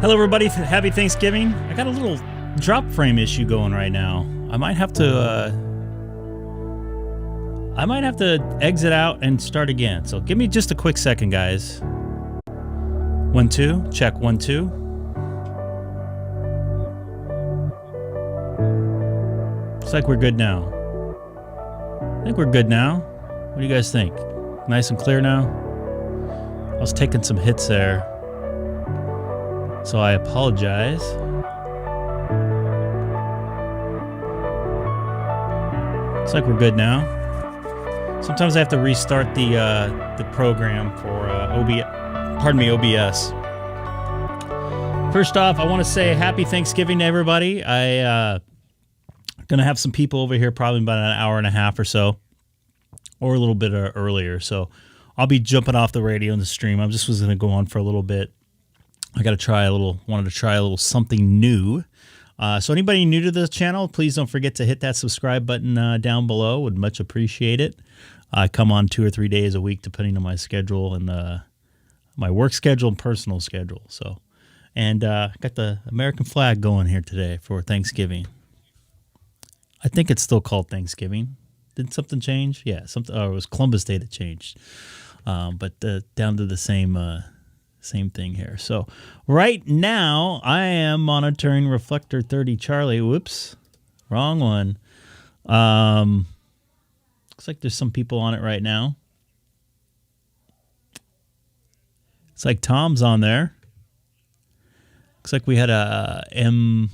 Hello, everybody. Happy Thanksgiving. I got a little drop frame issue going right now. I might have to exit out and start again. So give me just a quick second, guys. 1 2, check 1 2. Looks like we're good now. I think we're good now. What do you guys think? Nice and clear now? I was taking some hits there, so I apologize. Looks like we're good now. Sometimes I have to restart the program for OBS. First off, I want to say happy Thanksgiving to everybody. I gonna have some people over here probably about an hour and a half or so, or a little bit earlier. So I'll be jumping off the radio and the stream. I just was gonna go on for a little bit. I wanted to try a little something new. So anybody new to the channel, please don't forget to hit that subscribe button down below. Would much appreciate it. I come on 2 or 3 days a week, depending on my schedule and my work schedule and personal schedule. So, and got the American flag going here today for Thanksgiving. I think it's still called Thanksgiving. Didn't something change? Yeah, something. Oh, it was Columbus Day that changed. But down to the same thing here. So right now I am monitoring reflector 30 Charlie. Whoops, wrong one. Looks like there's some people on it right now. It's like Tom's on there. Looks like we had a M7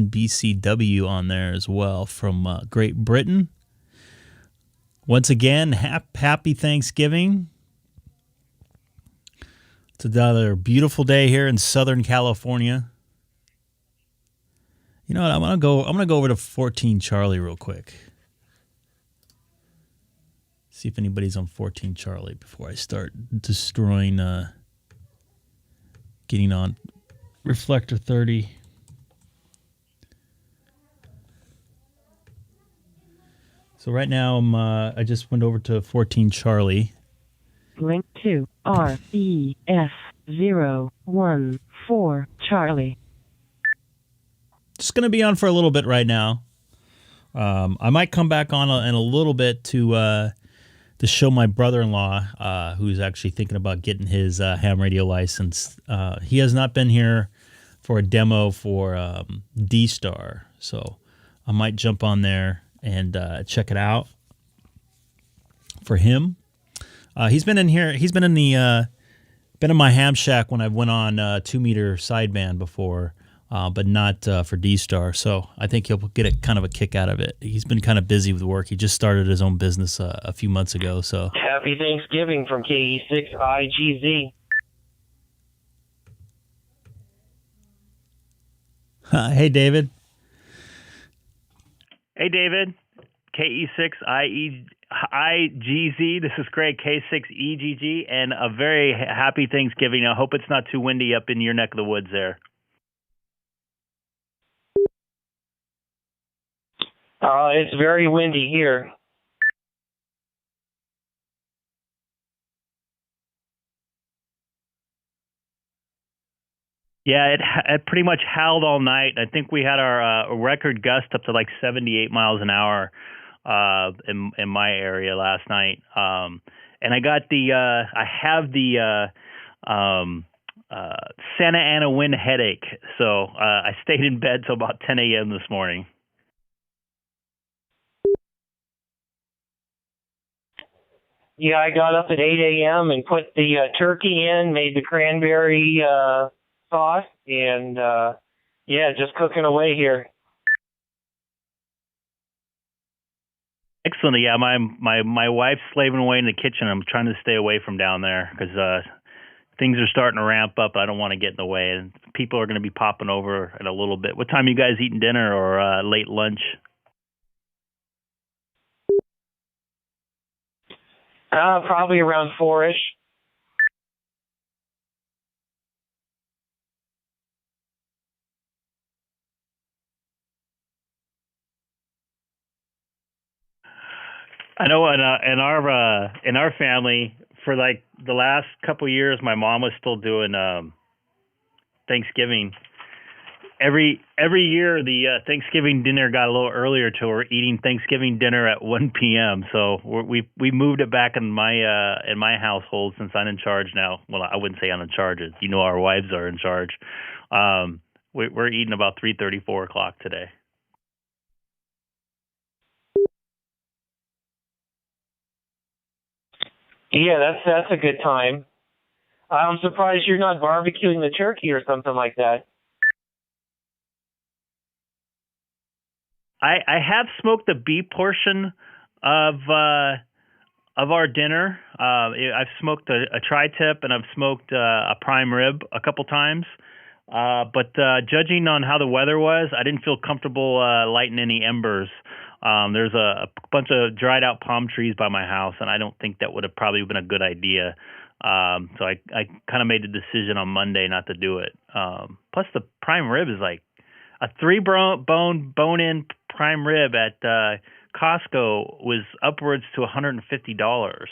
BCW on there as well from Great Britain. Once again, happy Thanksgiving. It's another beautiful day here in Southern California. You know what? I'm gonna go over to 14 Charlie real quick. See if anybody's on 14 Charlie before I start destroying. Getting on reflector 30. So right now I just went over to 14 Charlie. Link to REF014 Charlie. Just going to be on for a little bit right now. I might come back on in a little bit to show my brother-in-law, who's actually thinking about getting his ham radio license. He has not been here for a demo for DStar, so I might jump on there and check it out for him. He's been in here. He's been in the been in my ham shack when I went on 2-meter sideband before, but not for DStar. So I think he'll get kind of a kick out of it. He's been kind of busy with work. He just started his own business a few months ago. So happy Thanksgiving from K6EGG. Hey, David. Hey, David. K6EGG. This is Craig, K6EGG, and a very happy Thanksgiving. I hope it's not too windy up in your neck of the woods there. It's very windy here. Yeah, it pretty much howled all night. I think we had our record gust up to like 78 miles an hour in my area last night. And I got I have the Santa Ana wind headache, so I stayed in bed till about 10 a.m. this morning. Yeah, I got up at 8 a.m. and put the turkey in, made the cranberry sauce, and yeah, just cooking away here. Excellent. Yeah, my wife's slaving away in the kitchen. I'm trying to stay away from down there because things are starting to ramp up. I don't want to get in the way, and people are going to be popping over in a little bit. What time are you guys eating dinner or late lunch? Probably around 4-ish. I know in our family for like the last couple of years, my mom was still doing Thanksgiving. Every year, the Thanksgiving dinner got a little earlier, to we're eating Thanksgiving dinner at 1 p.m. So we moved it back in my household since I'm in charge now. Well, I wouldn't say I'm in charge. Our wives are in charge. We're eating about 3:30, 4 o'clock today. Yeah, that's a good time. I'm surprised you're not barbecuing the turkey or something like that. I have smoked the beef portion of our dinner. I've smoked a tri-tip and I've smoked a prime rib a couple times. But judging on how the weather was, I didn't feel comfortable lighting any embers. There's a bunch of dried out palm trees by my house, and I don't think that would have probably been a good idea. So I kind of made the decision on Monday not to do it. Plus, the prime rib is like a 3-bone prime rib at Costco was upwards to $150.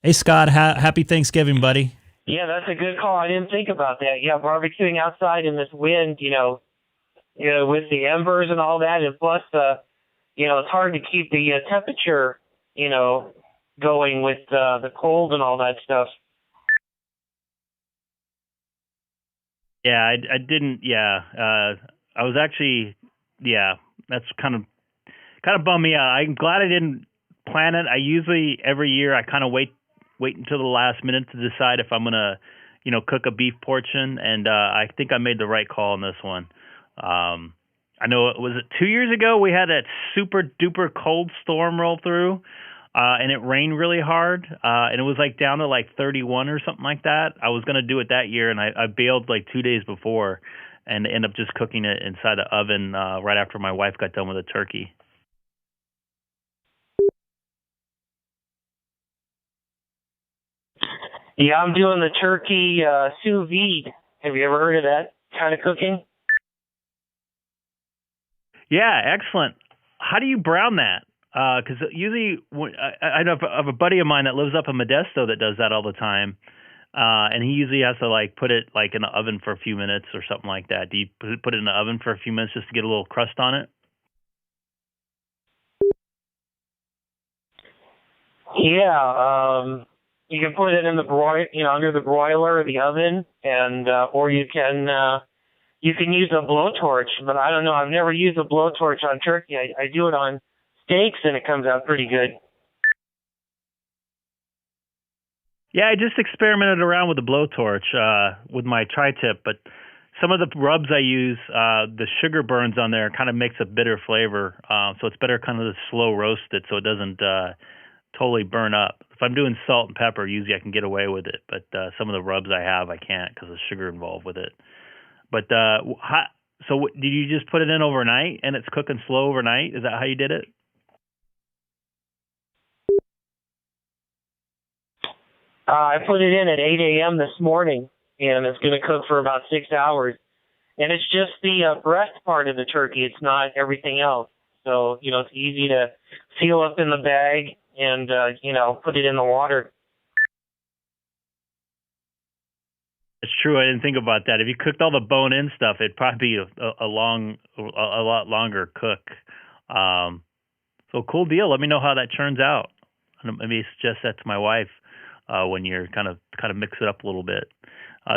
Hey, Scott, happy Thanksgiving, buddy. Yeah, that's a good call. I didn't think about that. Yeah, barbecuing outside in this wind, with the embers and all that, and plus, it's hard to keep the temperature, going with the cold and all that stuff. Yeah, I didn't. Yeah, I was actually. Yeah, that's kind of bummed me out. I'm glad I didn't plan it. I usually every year I kind of wait until the last minute to decide if I'm gonna, cook a beef portion, and I think I made the right call on this one. I know was it 2 years ago we had that super duper cold storm roll through. And it rained really hard, and it was like down to like 31 or something like that. I was going to do it that year, and I bailed like 2 days before and ended up just cooking it inside the oven right after my wife got done with the turkey. Yeah, I'm doing the turkey sous vide. Have you ever heard of that kind of cooking? Yeah, excellent. How do you brown that? Because usually, I know of a buddy of mine that lives up in Modesto that does that all the time, and he usually has to like put it like in the oven for a few minutes or something like that. Do you put it in the oven for a few minutes just to get a little crust on it? Yeah, you can put it in the under the broiler or the oven, and or you can use a blowtorch. But I don't know. I've never used a blowtorch on turkey. I do it on steaks, and it comes out pretty good. Yeah, I just experimented around with the blowtorch with my tri-tip, but some of the rubs I use, the sugar burns on there kind of makes a bitter flavor, so it's better kind of to slow roast it so it doesn't totally burn up. If I'm doing salt and pepper, usually I can get away with it, but some of the rubs I have, I can't because of sugar involved with it. But did you just put it in overnight and it's cooking slow overnight? Is that how you did it? I put it in at 8 a.m. this morning, and it's going to cook for about 6 hours. And it's just the breast part of the turkey. It's not everything else. So, it's easy to seal up in the bag and, put it in the water. It's true. I didn't think about that. If you cooked all the bone-in stuff, it'd probably be a lot longer cook. So cool deal. Let me know how that turns out. Maybe suggest that to my wife. When you're kind of mix it up a little bit.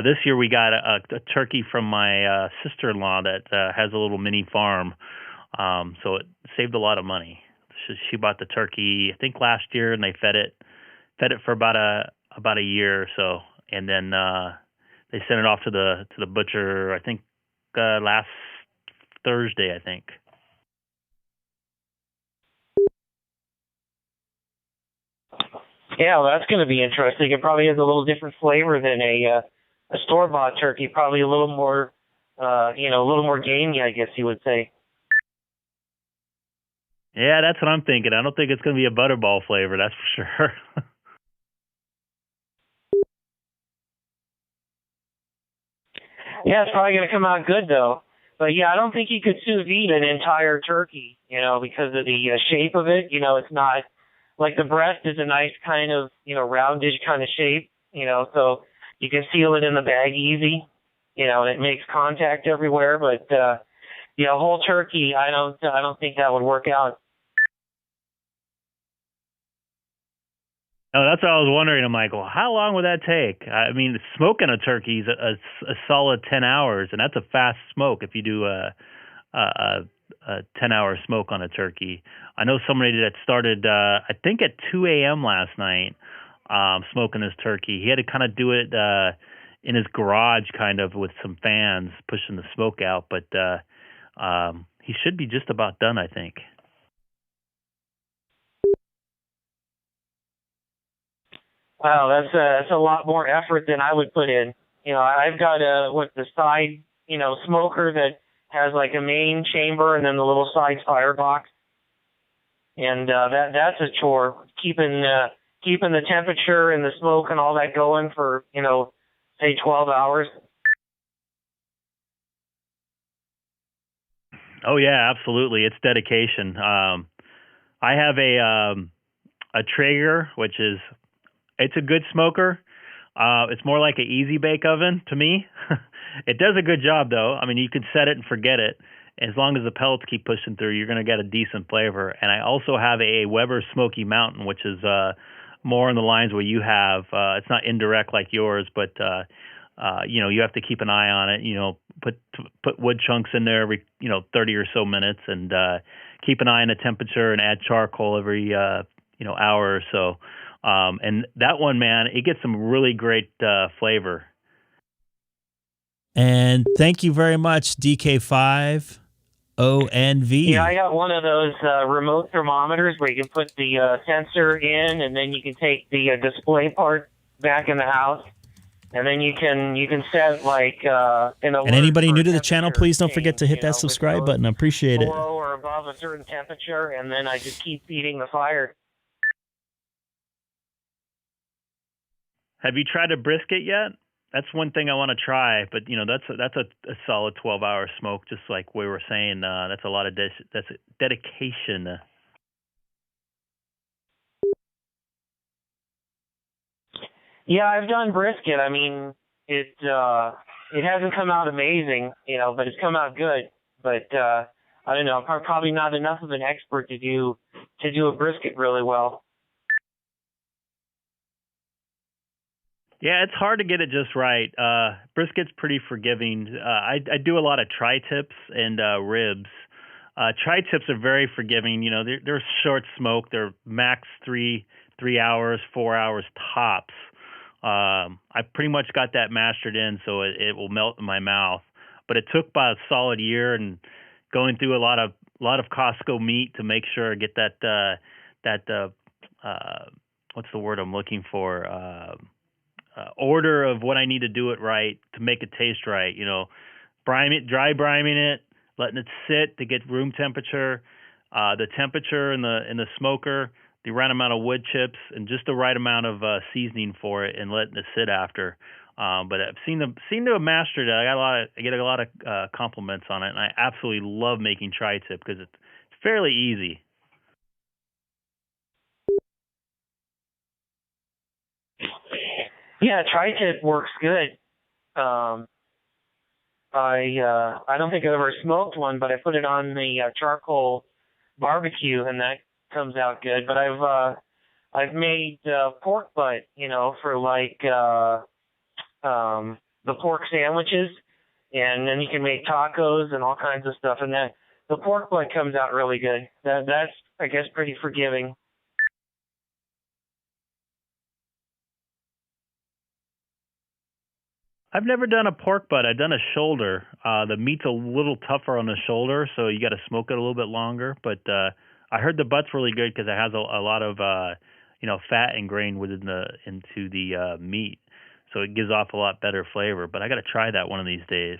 This year we got a turkey from my sister-in-law that has a little mini farm, so it saved a lot of money. She bought the turkey I think last year, and they fed it for about a year or so, and then they sent it off to the butcher I think last Thursday I think. Yeah, well, that's going to be interesting. It probably has a little different flavor than a store-bought turkey. Probably a little more, a little more gamey, I guess you would say. Yeah, that's what I'm thinking. I don't think it's going to be a butterball flavor, that's for sure. Yeah, it's probably going to come out good, though. But, yeah, I don't think you could sous vide an entire turkey, because of the shape of it. It's not... Like the breast is a nice kind of, roundish kind of shape, so you can seal it in the bag easy, and it makes contact everywhere. But whole turkey, I don't think that would work out. Oh, that's what I was wondering. I'm like, well, how long would that take? I mean, smoking a turkey is a solid 10 hours, and that's a fast smoke if you do a 10-hour smoke on a turkey. I know somebody that started, I think, at 2 a.m. last night smoking his turkey. He had to kind of do it in his garage, kind of, with some fans pushing the smoke out, but he should be just about done, I think. Wow, that's a lot more effort than I would put in. I've got the side, smoker that has like a main chamber and then the little side firebox, and that's a chore. Keeping the temperature and the smoke and all that going for say 12 hours. Oh yeah, absolutely. It's dedication. I have a Traeger, which is it's a good smoker. It's more like an easy bake oven to me. It does a good job though. I mean, you can set it and forget it. As long as the pellets keep pushing through, you're going to get a decent flavor. And I also have a Weber Smoky Mountain, which is more in the lines where you have. It's not indirect like yours, but you have to keep an eye on it. Put wood chunks in there every 30 or so minutes, and keep an eye on the temperature and add charcoal every hour or so. And that one, man, it gets some really great flavor. And thank you very much, DK5ONV. Yeah, I got one of those remote thermometers where you can put the sensor in, and then you can take the display part back in the house, and then you can set like an alert. And anybody for new to the channel, please don't forget to hit that if subscribe it button. I appreciate it. below or above a certain temperature, and then I just keep feeding the fire. Have you tried a brisket yet? That's one thing I want to try, but that's a solid 12-hour smoke, just like we were saying. That's a lot of that's dedication. Yeah, I've done brisket. I mean, it hasn't come out amazing, but it's come out good. But I don't know, I'm probably not enough of an expert to do a brisket really well. Yeah, it's hard to get it just right. Brisket's pretty forgiving. I do a lot of tri-tips and ribs. Tri-tips are very forgiving. They're short smoke. They're max 3 hours, 4 hours tops. I pretty much got that mastered in, so it will melt in my mouth. But it took about a solid year and going through a lot of Costco meat to make sure I get that what's the word I'm looking for? Order of what I need to do it right to make it taste right. Dry brining it, letting it sit to get room temperature, the temperature in the smoker, the right amount of wood chips, and just the right amount of seasoning for it, and letting it sit after. But I've seen to have mastered it. I get a lot of compliments on it, and I absolutely love making tri-tip because it's fairly easy. Yeah, tri-tip works good. I don't think I've ever smoked one, but I put it on the charcoal barbecue, and that comes out good. But I've made pork butt, for like the pork sandwiches, and then you can make tacos and all kinds of stuff. And the pork butt comes out really good. That's I guess pretty forgiving. I've never done a pork butt. I've done a shoulder. The meat's a little tougher on the shoulder, so you got to smoke it a little bit longer. But I heard the butt's really good because it has a lot of fat ingrained into the meat, so it gives off a lot better flavor. But I got to try that one of these days.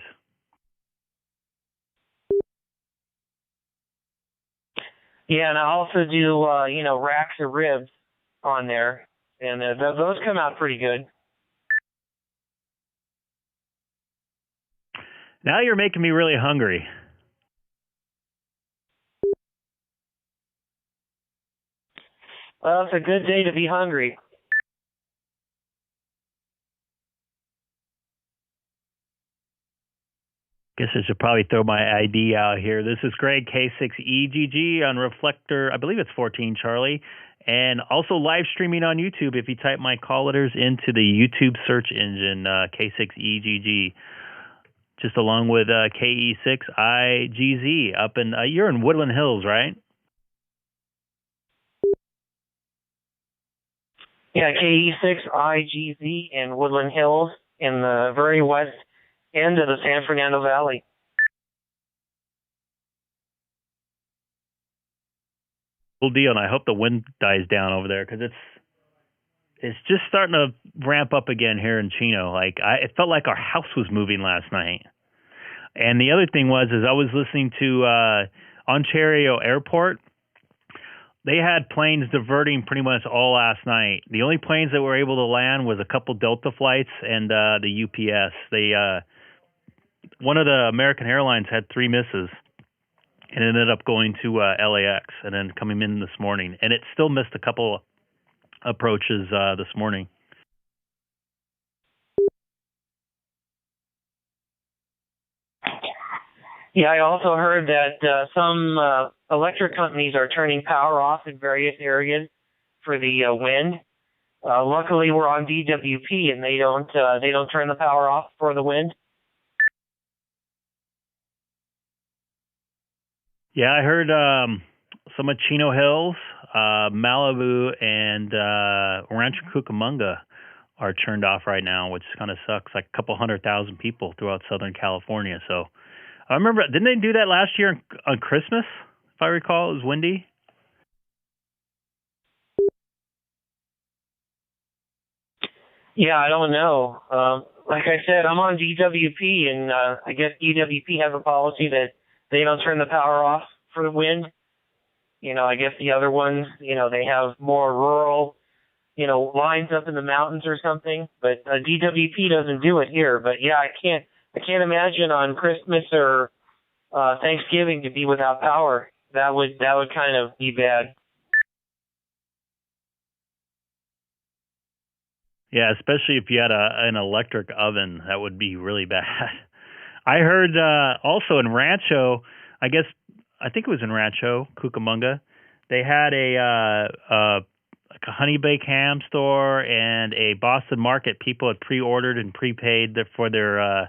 Yeah, and I also do racks of ribs on there, and those come out pretty good. Now you're making me really hungry. Well, it's a good day to be hungry. Guess I should probably throw my ID out here. This is Greg, K6EGG on Reflector. I believe it's 14 Charlie. And also live streaming on YouTube if you type my call letters into the YouTube search engine, K6EGG. Just along with K6EGG up in, you're in Woodland Hills, right? Yeah, K6EGG in Woodland Hills in the very west end of the San Fernando Valley. Cool deal, and I hope the wind dies down over there because it's just starting to ramp up again here in Chino. Like it felt like our house was moving last night. And the other thing was, I was listening to Ontario Airport. They had planes diverting pretty much all last night. The only planes that were able to land was a couple Delta flights and the UPS. One of the American Airlines had 3 misses and ended up going to LAX and then coming in this morning. And it still missed a couple approaches this morning. Yeah, I also heard that some electric companies are turning power off in various areas for the wind. Luckily, we're on DWP and they don't turn the power off for the wind. Yeah, I heard some of Chino Hills, Malibu, and Rancho Cucamonga are turned off right now, which kind of sucks. Like a couple 100,000 people throughout Southern California. So I remember, didn't they do that last year on Christmas? If I recall, it was windy. Yeah, I don't know. Like I said, I'm on DWP, and I guess DWP has a policy that they don't turn the power off for the wind. I guess the other ones, they have more rural, lines up in the mountains or something. But DWP doesn't do it here. But yeah, I can't imagine on Christmas or Thanksgiving to be without power. That would kind of be bad. Yeah, especially if you had an electric oven, that would be really bad. I heard also in Rancho, I think it was in Rancho Cucamonga, they had like a honey baked ham store and a Boston Market. People had pre-ordered and prepaid for their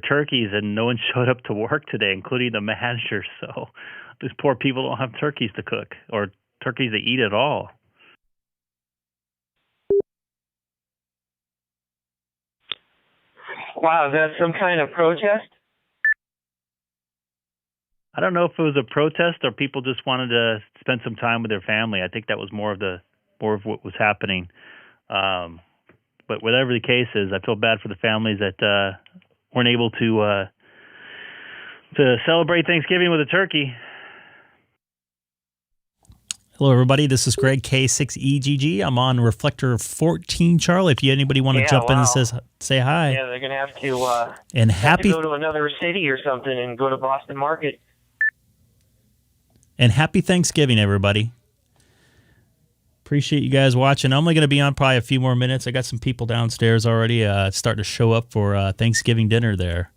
turkeys, and no one showed up to work today, including the manager. So these poor people don't have turkeys to cook or turkeys to eat at all. Wow, is that some kind of protest? I don't know if it was a protest or people just wanted to spend some time with their family. I think that was more of what was happening. But whatever the case is, I feel bad for the families that weren't able to celebrate Thanksgiving with a turkey. Hello, everybody. This is Greg, K6EGG. I'm on Reflector 14 Charlie. If anybody want to jump in and say hi. Yeah, they're going to have to go to another city or something and go to Boston Market. And happy Thanksgiving, everybody. Appreciate you guys watching. I'm only going to be on probably a few more minutes. I got some people downstairs already starting to show up for Thanksgiving dinner there.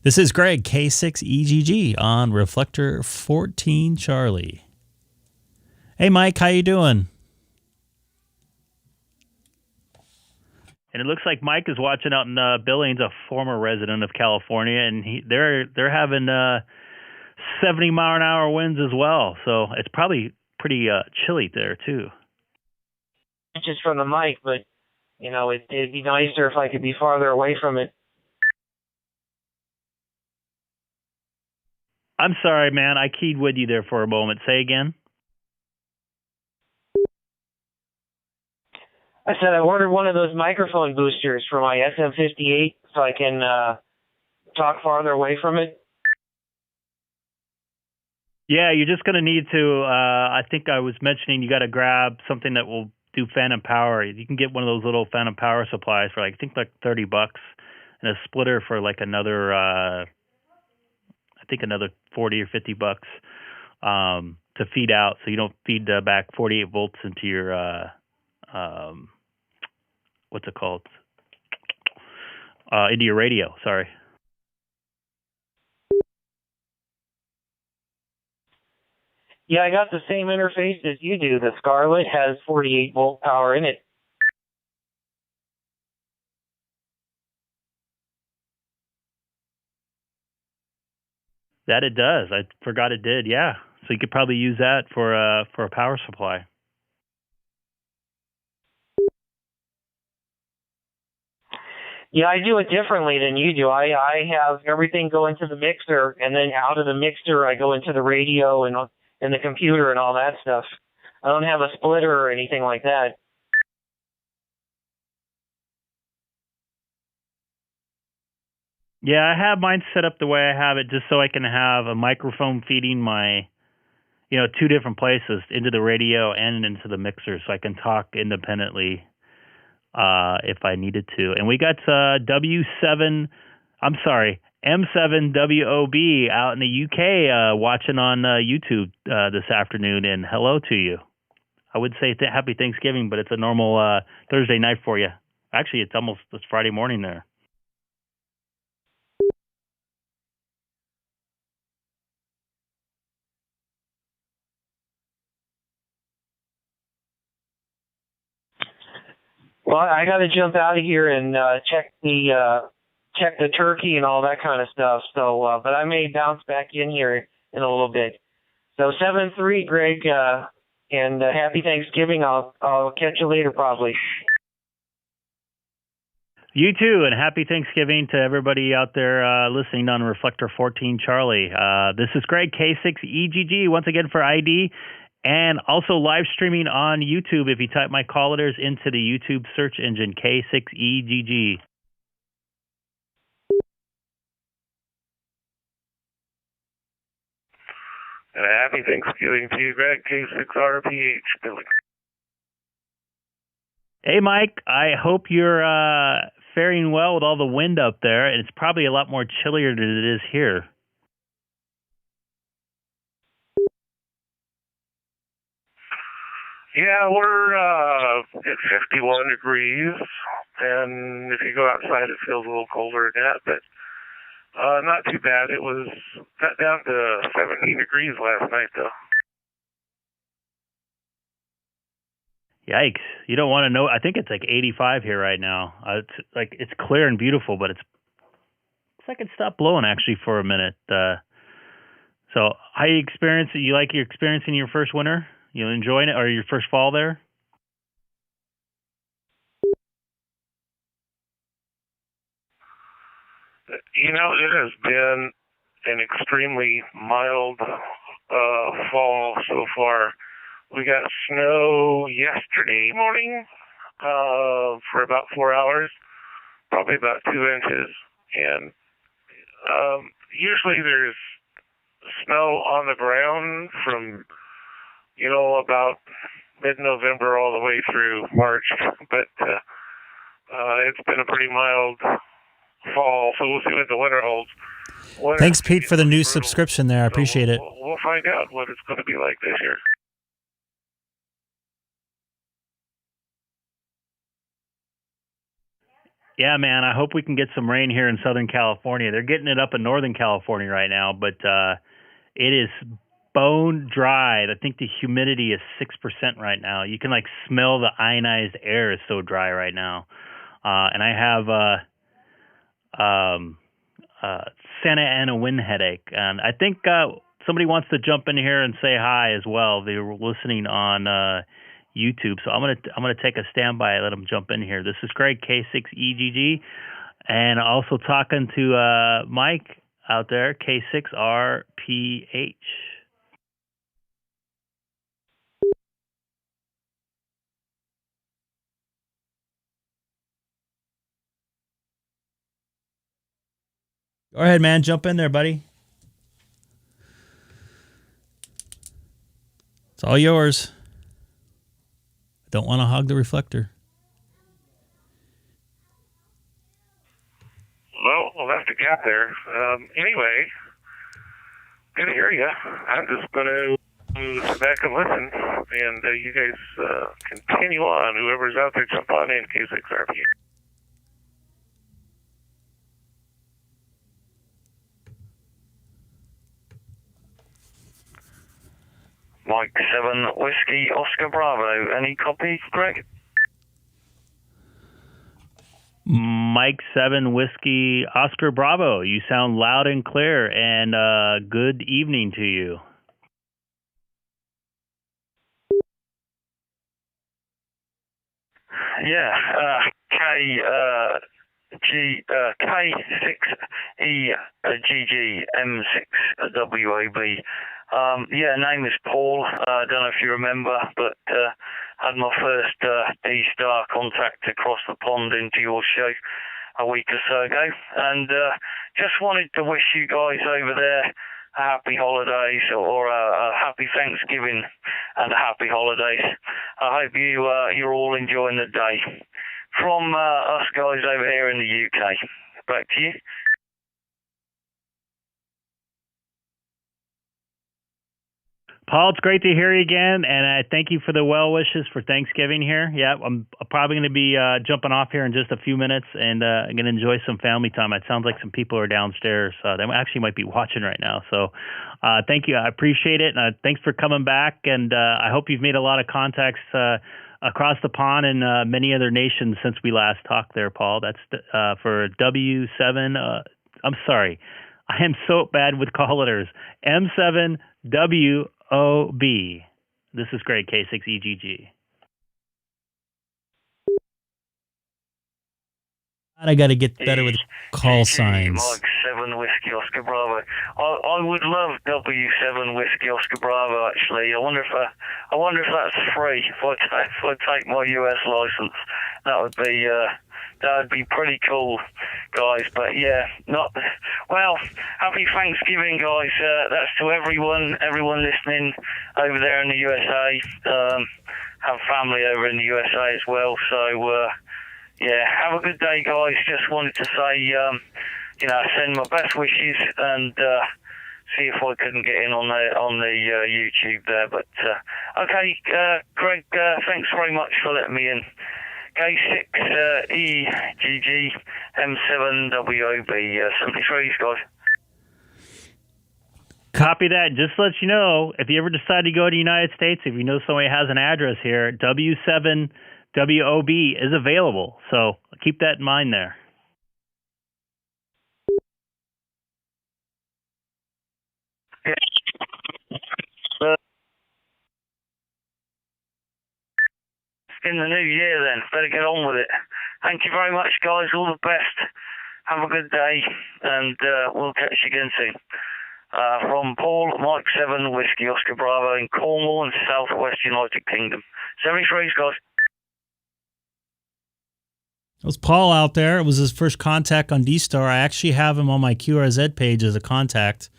This is Greg, K6EGG on Reflector 14 Charlie. Hey, Mike, how you doing? And it looks like Mike is watching out in Billings, a former resident of California, and they're having 70-mile-an-hour winds as well. So it's probably pretty chilly there too. Just from the mic, but it'd be nicer if I could be farther away from it. I'm sorry, man. I keyed with you there for a moment. Say again. I said I ordered one of those microphone boosters for my SM58 so I can talk farther away from it. Yeah, you're just going to need to, I think I was mentioning you got to grab something that will do phantom power. You can get one of those little phantom power supplies for like $30 and a splitter for like another, I think another $40 or $50 to feed out so you don't feed back 48 volts into your, what's it called? Into your radio, sorry. Yeah, I got the same interface as you do. The Scarlet has 48 volt power in it. That it does. I forgot it did. Yeah. So you could probably use that for a power supply. Yeah, I do it differently than you do. I have everything go into the mixer, and then out of the mixer I go into the radio and the computer and all that stuff. I don't have a splitter or anything like that. Yeah, I have mine set up the way I have it just so I can have a microphone feeding my, two different places, into the radio and into the mixer, so I can talk independently if I needed to. And we got M7WOB out in the UK watching on YouTube this afternoon, and hello to you. I would say happy Thanksgiving, but it's a normal Thursday night for you. Actually, it's Friday morning there. Well, I got to jump out of here and check the turkey and all that kind of stuff. So, but I may bounce back in here in a little bit. So 7-3, Greg, and happy Thanksgiving. I'll catch you later probably. You too, and happy Thanksgiving to everybody out there listening on Reflector 14 Charlie. This is Greg, K6EGG, once again for ID, and also live streaming on YouTube if you type my call letters into the YouTube search engine, K6EGG. And a happy Thanksgiving to you, Greg, K6RPH, Billy. Hey, Mike, I hope you're faring well with all the wind up there, and it's probably a lot more chillier than it is here. Yeah, we're at 51 degrees, and if you go outside, it feels a little colder than that, but not too bad. It was got down to 17 degrees last night, though. Yikes. You don't want to know. I think it's like 85 here right now. It's clear and beautiful, but it's like it stopped blowing actually for a minute. So how you experience it? You like your experiencing your first winter? You enjoying it, or your first fall there? You know, it has been an extremely mild fall so far. We got snow yesterday morning for about 4 hours, probably about 2 inches. And usually there's snow on the ground from, about mid-November all the way through March. But it's been a pretty mild fall, so we'll see what the winter holds. Thanks, Pete, for the new subscription there. I appreciate it. We'll find out what it's going to be like this year. Yeah, man, I hope we can get some rain here in Southern California. They're getting it up in Northern California right now, but it is bone dry. I think the humidity is 6% right now. You can smell the ionized air is so dry right now. And I have Santa Ana wind headache. And I think somebody wants to jump in here and say hi as well. They were listening on YouTube, so I'm gonna take a standby and let them jump in here. This is Greg, K6EGG, and also talking to Mike out there, K6RPH. Go ahead, man. Jump in there, buddy. It's all yours. Don't want to hog the reflector. Well, we'll have to get there. Anyway, good to hear you. I'm just going to sit back and listen, and you guys continue on. Whoever's out there, jump on in, K6RP. Mike 7 Whiskey Oscar Bravo. Any copy, Greg? Mike 7 Whiskey Oscar Bravo. You sound loud and clear, and good evening to you. Yeah, K6EGG M6WAB. Yeah, name is Paul. I don't know if you remember, but had my first DStar contact across the pond into your show a week or so ago, and just wanted to wish you guys over there a happy holidays or a happy Thanksgiving and a happy holidays. I hope you're all enjoying the day. From us guys over here in the UK. Back to you. Paul, it's great to hear you again, and I thank you for the well wishes for Thanksgiving here. Yeah, I'm probably going to be jumping off here in just a few minutes, and I'm going to enjoy some family time. It sounds like some people are downstairs. They actually might be watching right now. So thank you. I appreciate it, and thanks for coming back, and I hope you've made a lot of contacts across the pond and many other nations since we last talked there, Paul. That's for W7. I'm sorry. I am so bad with call letters. M7WOB. This is great, K6EGG. I got to get better with call signs. Mike 7 Whiskey Oscar Bravo. I would love W7 Whiskey Oscar Bravo. Actually, I wonder if that's free. If I take my US license, that would be pretty cool, guys. But yeah, well. Happy Thanksgiving, guys. That's to everyone listening over there in the USA. Have family over in the USA as well. So. Yeah, have a good day, guys. Just wanted to say, send my best wishes and see if I couldn't get in on the YouTube there. But okay, Greg, thanks very much for letting me in. K6EGG M7WOB 73s, guys. Copy that. Just to let you know, if you ever decide to go to the United States, if you know somebody has an address here, W7 WOB is available, so keep that in mind there. In the new year then, better get on with it. Thank you very much, guys. All the best. Have a good day, and we'll catch you again soon. From Paul, Mike 7 Whiskey Oscar Bravo in Cornwall and Southwest United Kingdom. 73s, guys. It was Paul out there. It was his first contact on DStar. I actually have him on my QRZ page as a contact.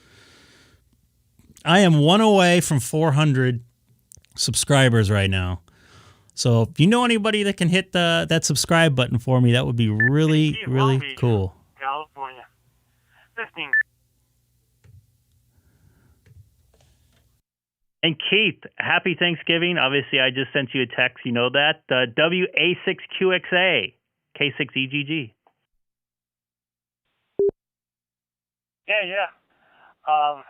I am one away from 400 subscribers right now. So if you know anybody that can hit that subscribe button for me, that would be really, really cool. California. 15. And Keith, happy Thanksgiving. Obviously, I just sent you a text. You know that. WA6QXA. K6EGG. Yeah. I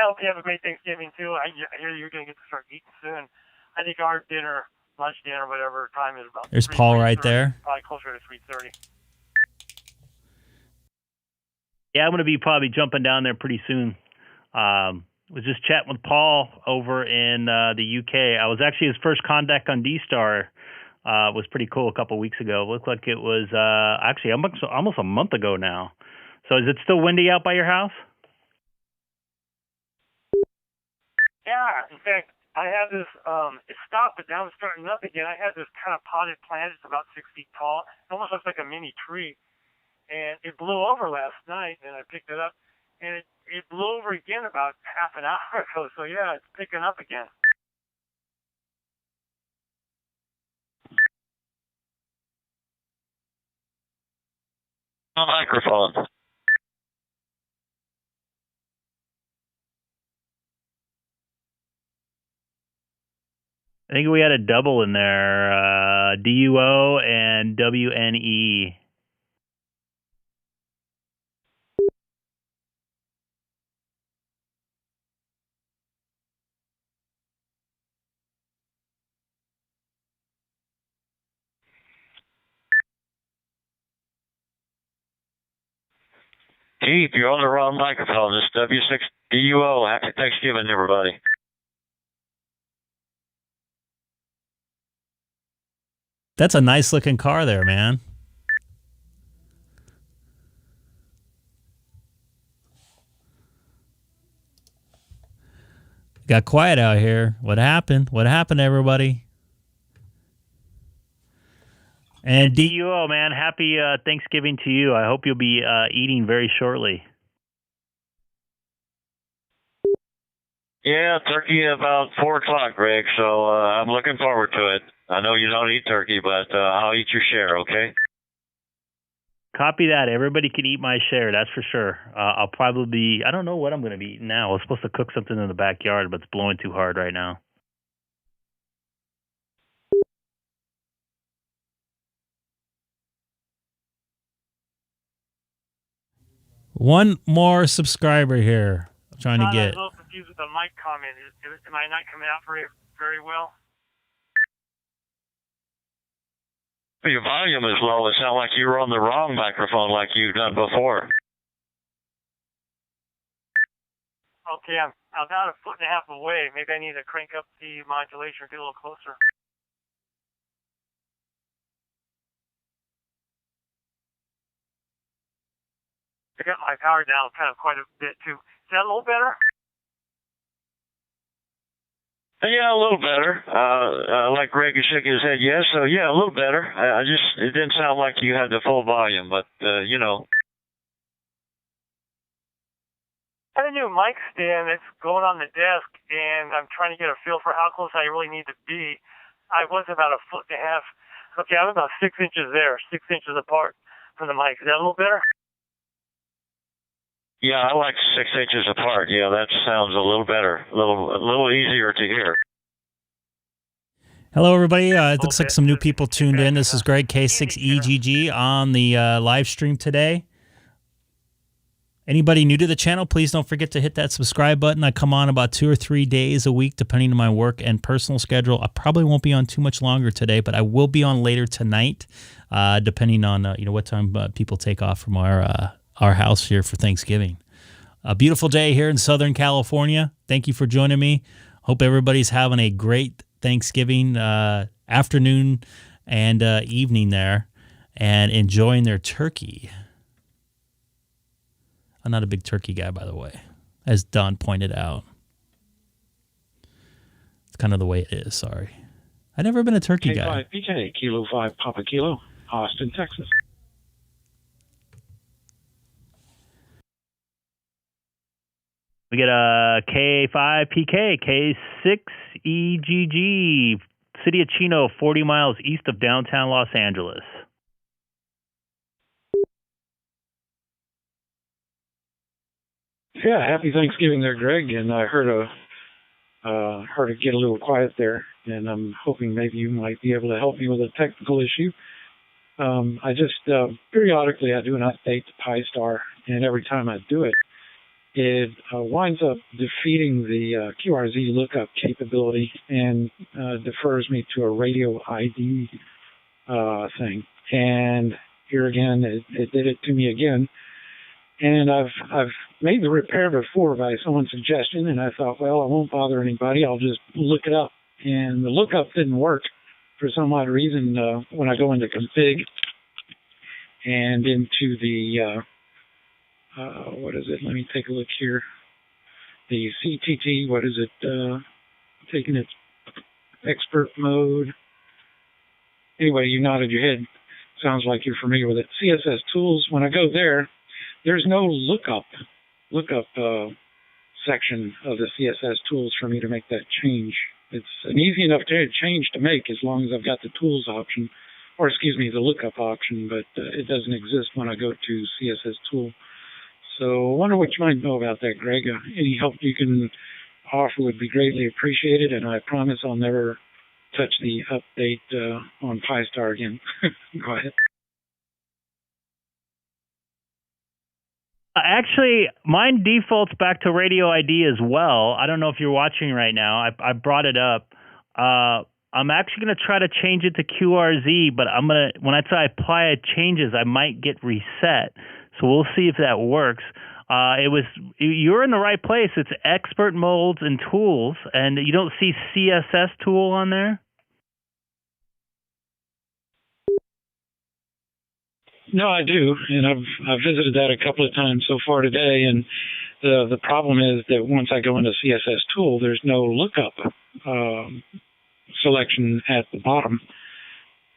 hope you have a great Thanksgiving, too. I hear you're going to get to start eating soon. I think our lunch dinner, whatever time is about. There's Paul right there. Probably closer to 3:30. Yeah, I'm going to be probably jumping down there pretty soon. Was just chatting with Paul over in the UK. I was actually his first contact on DStar. Was pretty cool a couple weeks ago. It looked like it was actually almost a month ago now. So is it still windy out by your house? Yeah, in fact, I have this, it stopped, but now it's starting up again. I had this kind of potted plant. It's about 6 feet tall. It almost looks like a mini tree. And it blew over last night, and I picked it up. And it blew over again about half an hour ago. So, yeah, it's picking up again. Microphone. I think we had a double in there, DUO and WNE. Keith, you're on the wrong microphone. This is W6DUO. Happy Thanksgiving, everybody. That's a nice looking car there, man. Got quiet out here. What happened? What happened, everybody? And DUO, man, happy Thanksgiving to you. I hope you'll be eating very shortly. Yeah, turkey about 4 o'clock, Greg, so I'm looking forward to it. I know you don't eat turkey, but I'll eat your share, okay? Copy that. Everybody can eat my share, that's for sure. I'll probably be, I don't know what I'm going to be eating now. I was supposed to cook something in the backyard, but it's blowing too hard right now. one more subscriber here. I'm trying to get. I'm a little confused with the mic comment. Am I not coming out very well? Your volume is low. It sounds like you were on the wrong microphone like you've done before. Okay, I'm about 1.5 feet away. Maybe I need to crank up the modulation or get a little closer. I got my power down kind of quite a bit too. Is that a little better? Yeah, a little better. Like Greg shook his head, yes. So yeah, a little better. It didn't sound like you had the full volume, but you know. I have a new mic stand that's going on the desk, and I'm trying to get a feel for how close I really need to be. I was about 1.5 feet. Okay, I'm about 6 inches there, 6 inches apart from the mic. Is that a little better? Yeah, I like 6 inches apart. Yeah, that sounds a little better, a little easier to hear. Hello, everybody. It looks like some new people tuned in. This is Greg, K6EGG, on the live stream today. Anybody new to the channel, please don't forget to hit that subscribe button. I come on about 2 or 3 days a week, depending on my work and personal schedule. I probably won't be on too much longer today, but I will be on later tonight, depending on what time people take off from our house here for Thanksgiving. A beautiful day here in Southern California. Thank you for joining me. Hope everybody's having a great Thanksgiving afternoon and evening there and enjoying their turkey. I'm not a big turkey guy, by the way, as Don pointed out. It's kind of the way it is, sorry. I've never been a turkey guy. K6EGG, Kilo 5 Papa Kilo, Austin, Texas. We get a K5PK, K6EGG, City of Chino, 40 miles east of downtown Los Angeles. Yeah, happy Thanksgiving there, Greg. And I heard it get a little quiet there, and I'm hoping maybe you might be able to help me with a technical issue. I just periodically I do an update to DStar, and every time I do it, it winds up defeating the QRZ lookup capability and defers me to a radio ID thing. And here again, it did it to me again. And I've made the repair before by someone's suggestion, and I thought, well, I won't bother anybody. I'll just look it up. And the lookup didn't work for some odd reason when I go into config and into the what is it? Let me take a look here. The CTT, what is it? Taking its expert mode. Anyway, you nodded your head. Sounds like you're familiar with it. CSS tools. When I go there, there's no lookup section of the CSS tools for me to make that change. It's an easy enough change to make as long as I've got the tools option, or excuse me, the lookup option, but it doesn't exist when I go to CSS tool. So I wonder what you might know about that, Greg. Any help you can offer would be greatly appreciated, and I promise I'll never touch the update on DStar again. Go ahead. Actually, mine defaults back to radio ID as well. I don't know if you're watching right now. I brought it up. I'm actually going to try to change it to QRZ, but when I apply changes, I might get reset. So we'll see if that works. You're in the right place. It's expert molds and tools, and you don't see CSS tool on there? No, I do, and I've visited that a couple of times so far today, and the problem is that once I go into CSS tool, there's no lookup selection at the bottom.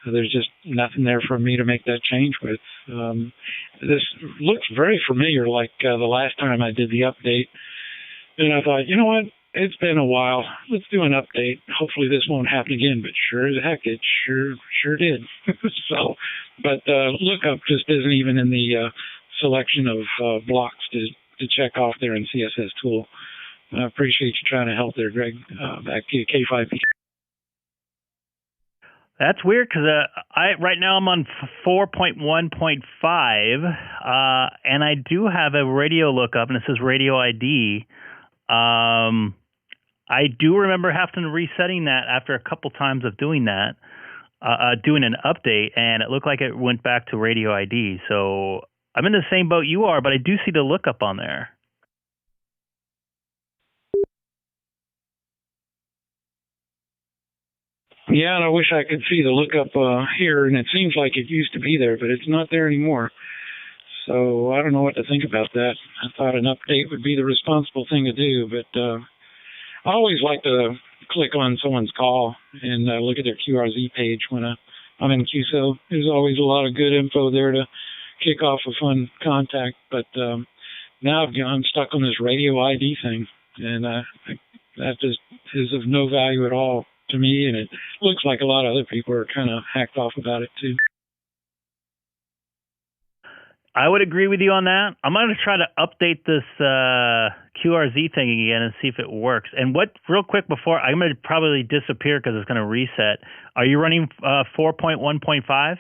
There's just nothing there for me to make that change with. This looks very familiar, like the last time I did the update, and I thought, you know what? It's been a while. Let's do an update. Hopefully this won't happen again, but sure as heck, it sure did. So, but lookup just isn't even in the selection of blocks to check off there in CSS tool. I appreciate you trying to help there, Greg. Back to you, K5EGG. That's weird because right now I'm on 4.1.5, and I do have a radio lookup, and it says radio ID. I do remember having to resetting that after a couple times of doing that, doing an update, and it looked like it went back to radio ID. So I'm in the same boat you are, but I do see the lookup on there. Yeah, and I wish I could see the lookup here, and it seems like it used to be there, but it's not there anymore. So I don't know what to think about that. I thought an update would be the responsible thing to do, but I always like to click on someone's call and look at their QRZ page when I'm in QSO. There's always a lot of good info there to kick off a fun contact, but now I'm stuck on this radio ID thing, and that just is of no value at all to me, and it looks like a lot of other people are kind of hacked off about it too. I would agree with you on that. I'm going to try to update this QRZ thing again and see if it works. And real quick before, I'm going to probably disappear because it's going to reset. Are you running 4.1.5?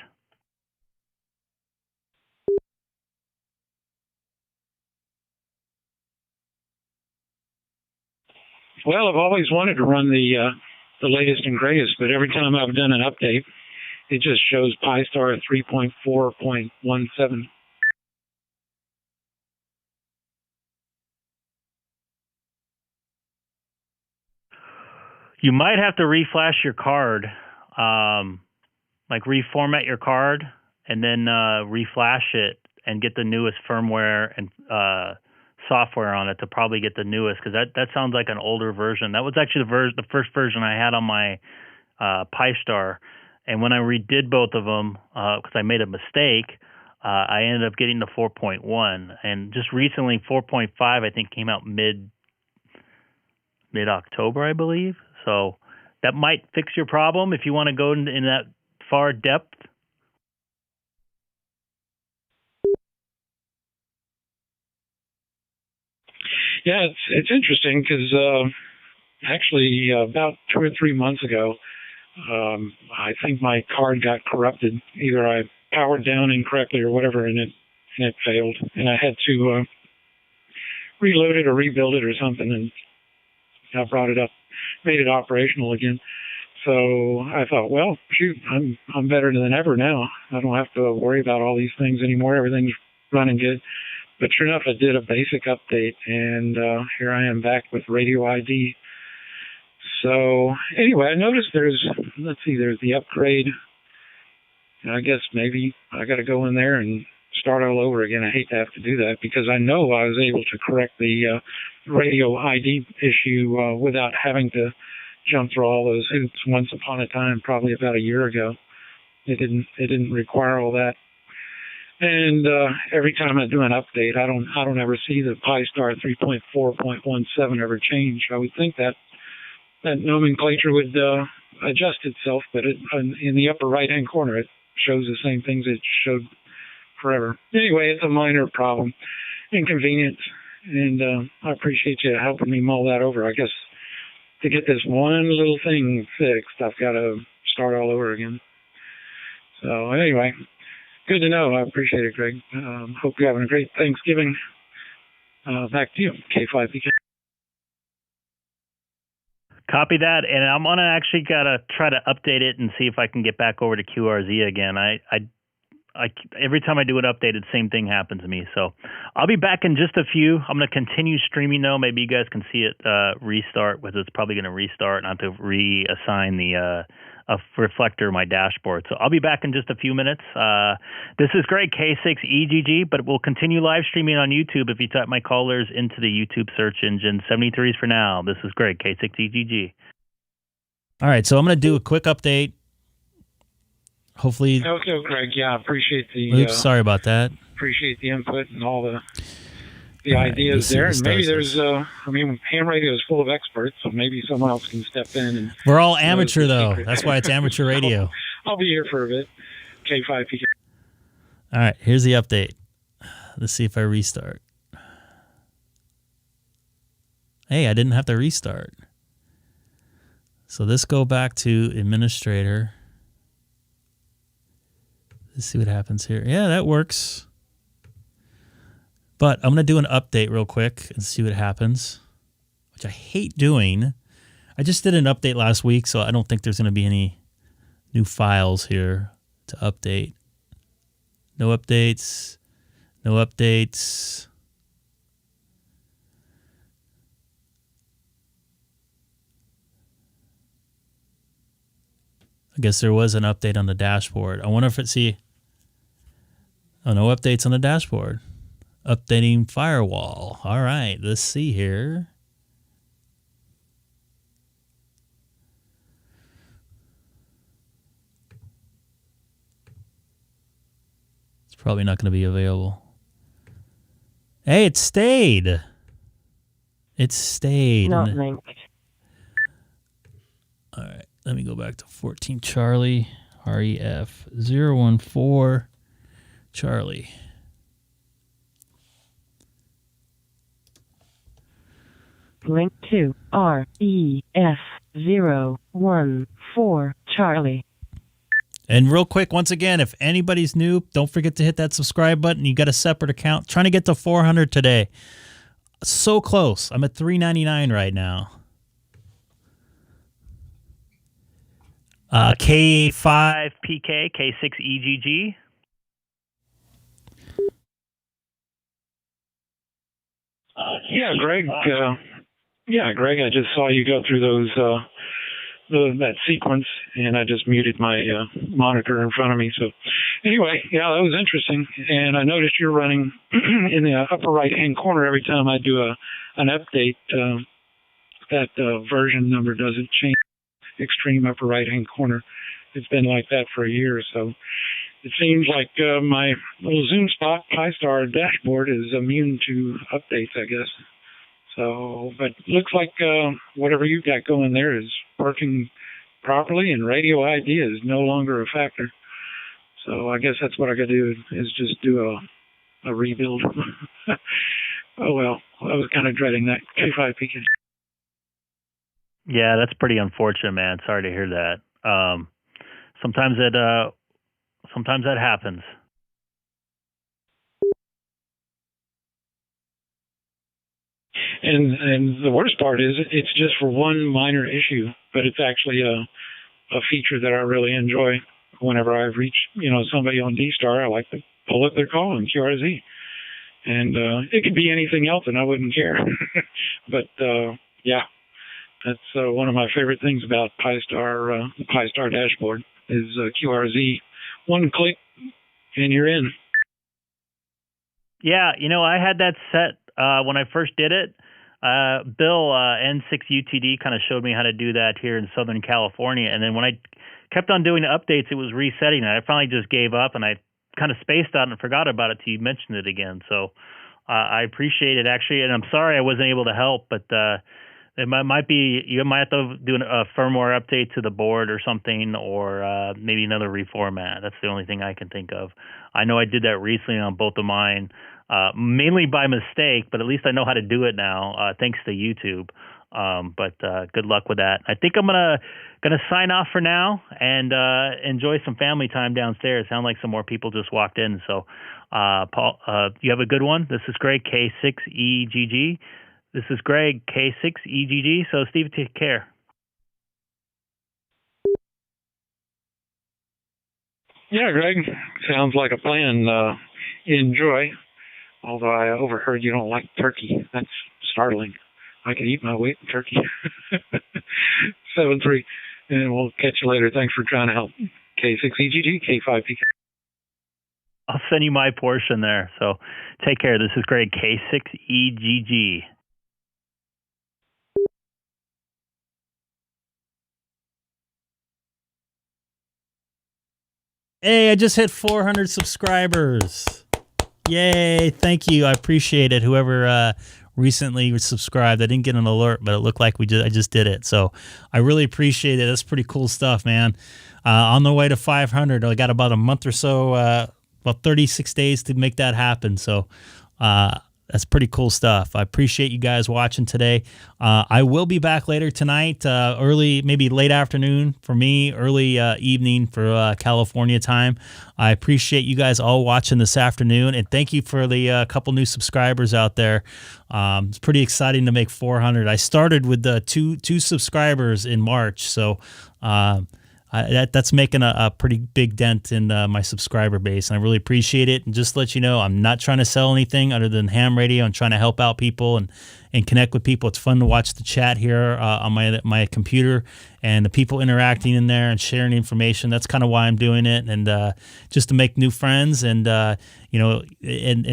Well, I've always wanted to run the latest and greatest, but every time I've done an update, it just shows PyStar 3.4.17. You might have to reflash your card, like reformat your card and then reflash it and get the newest firmware and software on it to probably get the newest, because that sounds like an older version. That was actually the first version I had on my PyStar, and when I redid both of them because I made a mistake, I ended up getting the 4.1, and just recently 4.5 I think came out mid-October, I believe. So that might fix your problem if you want to go in that far depth. Yeah, it's interesting because actually about 2 or 3 months ago, I think my card got corrupted. Either I powered down incorrectly or whatever, and it failed, and I had to reload it or rebuild it or something, and I brought it up, made it operational again. So I thought, well, shoot, I'm better than ever now. I don't have to worry about all these things anymore. Everything's running good. But sure enough, I did a basic update, and here I am back with radio ID. So anyway, I noticed there's the upgrade. And I guess maybe I got to go in there and start all over again. I hate to have to do that because I know I was able to correct the radio ID issue without having to jump through all those hoops once upon a time, probably about a year ago. It didn't require all that. And every time I do an update, I don't ever see the PyStar 3.4.17 ever change. I would think that nomenclature would adjust itself, but in the upper right-hand corner, it shows the same things it showed forever. Anyway, it's a minor problem, inconvenience, and I appreciate you helping me mull that over. I guess to get this one little thing fixed, I've got to start all over again. So anyway, good to know. I appreciate it, Greg. Hope you're having a great Thanksgiving. Back to you, K5EGG. Copy that, and I'm gonna actually gotta try to update it and see if I can get back over to QRZ again. I every time I do an update, the same thing happens to me. So I'll be back in just a few. I'm going to continue streaming though. Maybe you guys can see it restart, because it's probably going to restart and I have to reassign the a reflector in my dashboard. So I'll be back in just a few minutes. This is Greg, K6EGG, but we'll continue live streaming on YouTube if you type my callers into the YouTube search engine. 73s for now. This is Greg, K6EGG. All right, so I'm going to do a quick update. Hopefully. Okay, Greg. Yeah, appreciate the. Oops, sorry about that. Appreciate the input and all the All right, ideas there. And maybe this. there's, ham radio is full of experts, so maybe someone else can step in. And We're all amateur, though. That's why it's amateur radio. I'll be here for a bit. K5PK. All right, here's the update. Let's see if I restart. Hey, I didn't have to restart. So let's go back to administrator. Let's see what happens here. Yeah, that works. But I'm going to do an update real quick and see what happens, which I hate doing. I just did an update last week, so I don't think there's going to be any new files here to update. No updates. No updates. I guess there was an update on the dashboard. I wonder if it's oh, no updates on the dashboard. Updating firewall. All right, let's see here. It's probably not going to be available. Hey, it stayed. It stayed. Not linked. All right, let me go back to 14 Charlie, REF 014 Charlie. Link to REF014 Charlie. And real quick, once again, if anybody's new, don't forget to hit that subscribe button. You got a separate account. Trying to get to 400 today. So close. I'm at 399 right now. K5PK, K6EGG. Yeah, Greg. Greg, I just saw you go through those that sequence, and I just muted my monitor in front of me. So anyway, yeah, that was interesting. And I noticed you're running in the upper right-hand corner every time I do an update. That version number doesn't change. Extreme upper right-hand corner. It's been like that for a year or so. It seems like my little Zoom spot PyStar dashboard is immune to updates, I guess. So, but looks like whatever you've got going there is working properly, and radio ID is no longer a factor. So I guess that's what I got to do is just do a rebuild. Oh well, I was kind of dreading that. K5PK. Yeah, that's pretty unfortunate, man. Sorry to hear that. Sometimes that happens. And the worst part is it's just for one minor issue, but it's actually a feature that I really enjoy. Whenever I reach somebody on DStar, I like to pull up their call in QRZ, and it could be anything else, and I wouldn't care. But yeah, that's one of my favorite things about PyStar. The PyStar dashboard is QRZ. One click, and you're in. Yeah, I had that set when I first did it. Bill, N6UTD, kind of showed me how to do that here in Southern California. And then when I kept on doing the updates, it was resetting it. I finally just gave up, and I kind of spaced out and forgot about it till you mentioned it again. So I appreciate it, actually. And I'm sorry I wasn't able to help, but it might be you might have to do a firmware update to the board or something, or maybe another reformat. That's the only thing I can think of. I know I did that recently on both of mine. Mainly by mistake, but at least I know how to do it now, thanks to YouTube. But good luck with that. I think I'm gonna sign off for now and enjoy some family time downstairs. Sound like some more people just walked in. So, Paul, you have a good one. This is Greg, K6EGG. This is Greg, K6EGG. So, Steve, take care. Yeah, Greg, sounds like a plan. Enjoy. Although I overheard you don't like turkey. That's startling. I could eat my weight in turkey. 7-3. And we'll catch you later. Thanks for trying to help. K6EGG, K5PK. I'll send you my portion there. So take care. This is Greg, K6EGG. Hey, I just hit 400 subscribers. Yay. Thank you. I appreciate it. Whoever recently subscribed. I didn't get an alert, but it looked like I just did it. So I really appreciate it. That's pretty cool stuff, man. On the way to 500. I got about a month or so, about 36 days to make that happen. So that's pretty cool stuff. I appreciate you guys watching today. I will be back later tonight, early, maybe late afternoon for me, early evening for California time. I appreciate you guys all watching this afternoon, and thank you for the couple new subscribers out there. It's pretty exciting to make 400. I started with two subscribers in March, so that's making a pretty big dent in my subscriber base, and I really appreciate it. And just to let you know, I'm not trying to sell anything other than ham radio. I'm trying to help out people and connect with people. It's fun to watch the chat here on my computer and the people interacting in there and sharing information. That's kind of why I'm doing it, and just to make new friends and and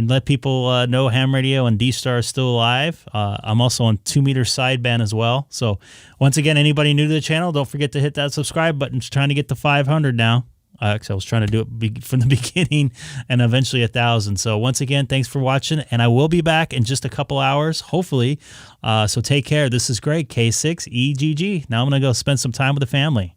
let people know ham radio and DStar is still alive. I'm also on 2-meter sideband as well. So once again, anybody new to the channel, don't forget to hit that subscribe button. It's trying to get to 500 now. Actually, I was trying to do it from the beginning and eventually 1,000. So once again, thanks for watching, and I will be back in just a couple hours, hopefully. So take care. This is Greg, K6EGG. Now I'm going to go spend some time with the family.